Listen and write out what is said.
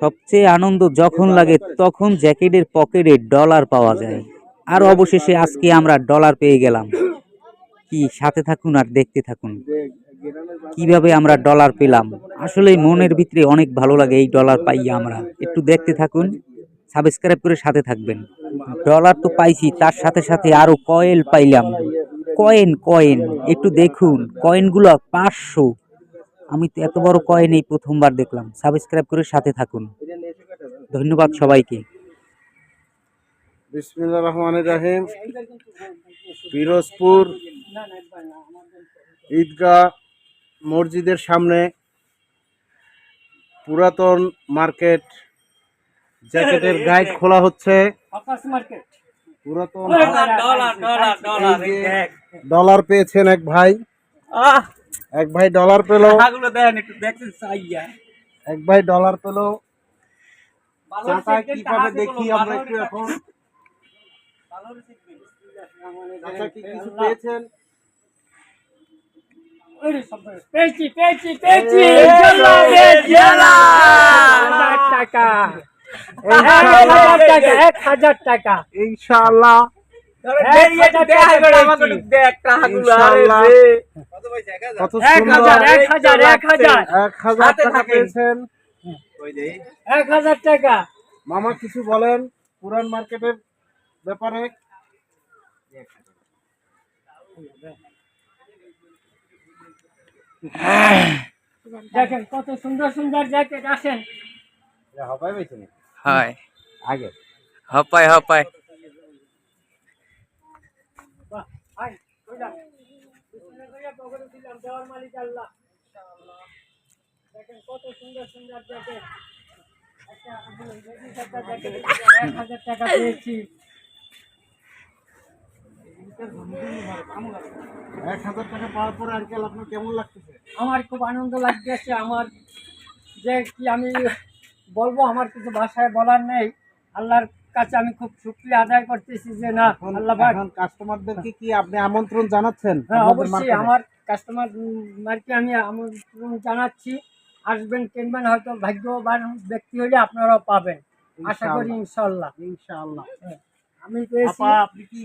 সবচেয়ে আনন্দ যখন লাগে তখন জ্যাকেটের পকেটে ডলার পাওয়া যায়। আর অবশেষে আজকে আমরা ডলার পেয়ে গেলাম। কি সাথে থাকুন আর দেখতে থাকুন কিভাবে আমরা ডলার পেলাম। আসলে মনের ভিতরে অনেক ভালো লাগে এই ডলার পাইয়া। আমরা একটু দেখতে থাকুন, সাবস্ক্রাইব করে সাথে থাকবেন। ডলার তো পাইছি, তার সাথে সাথে আরো কয়েন পাইলাম। কয়েন কয়েন একটু দেখুন, কয়েনগুলো 500। আমি তো এত বড় কয়েন এই প্রথমবার দেখলাম। সাবস্ক্রাইব করে সাথে থাকুন। ধন্যবাদ সবাইকে। বিসমিল্লাহির রহমানির রহিম। পিরোজপুর ঈদগাহ মসজিদের সামনে পুরাতন মার্কেট জ্যাকেটের গাইড খোলা হচ্ছে। পুরাতন ডলার পেয়েছেন এক ভাই। এক ভাই ডলার পেল। এক ভাই ডলার পেল। কিভাবে দেখি আমরা একটু এখন। কি কিছু পেয়েছেন? টাকা ইনশাআল্লাহ। কত সুন্দর। 1000 টাকা পেয়েছেন। 1000 টাকা। মামা কিছু বলেন পুরান মার্কেটের ব্যাপারে। দেখেন কত সুন্দর সুন্দর জ্যাকেট। আসেন হাই আগে হপায় হপায়। দেখেন কত সুন্দর সুন্দর জ্যাকেট। 1000 টাকা পেয়েছি। 1000 টাকা পাওয়ার পরে আঙ্কেল আপনার কেমন লাগতেছে? আমার খুব আনন্দ লাগতেছে। আমার যে কি আমি বলবো, আমার কিছু ভাষায় বলার নেই। আল্লাহর কাছে আমি খুব শুকরিয়া আদায় করতেছি যে না আল্লাহ পাক। এখন কাস্টমারদেরকে কি আপনি আমন্ত্রণ জানাচ্ছেন? হ্যাঁ অবশ্যই আমার কাস্টমার মার্কে আমি আমন্ত্রণ জানাচ্ছি। আসবেন, কিনবেন। হয়তো ভাগ্যবান ব্যক্তি হলে আপনারাও পাবেন, আশা করি ইনশাআল্লাহ। ইনশাআল্লাহ। আমি পেয়েছি। আপনি কি